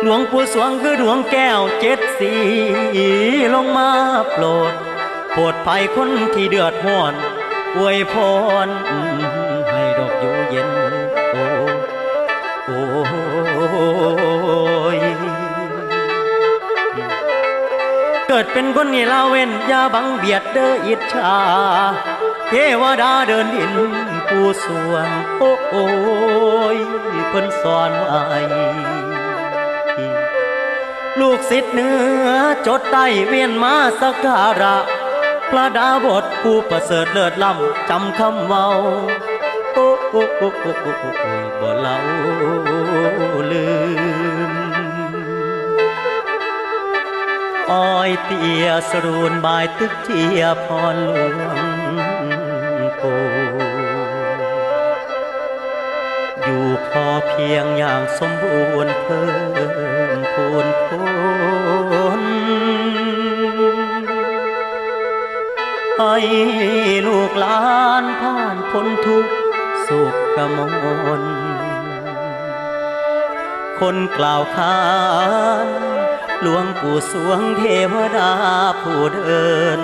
หลวงปู่สวงคือดวงแก้วเจ็ดสีลงมาโปรดโปรดภัยคนที่เดือดร้อนอวยพรให้ดอกอยู่เย็นโอ้โอ้ยเกิดเป็นคนนี่ลาเว้นอย่าบังเบียดเด้ออิจฉาเทวดาเดินดินผู้สวงโอ้ยเพิ่นสอนไว้ลูกศิษย์เนื้อจดใต้เวียนมาสักการะพระดาบทผู้ประเสริฐเลิศล้ำจำคำเว้าโอ้โอ้โอ้โอ้โอ้โอ้บ่เล่าลืมอ้อยเตียสรูนบายตึกเทียพรหลวงปู่อยู่พอเพียงอย่างสมบูรณ์เพิ่มพูนพ้นให้ลูกหลานผ่านพ้นทุกสุขกมลคนกล่าวขานหลวงปู่สวงเทวดาผู้เดิน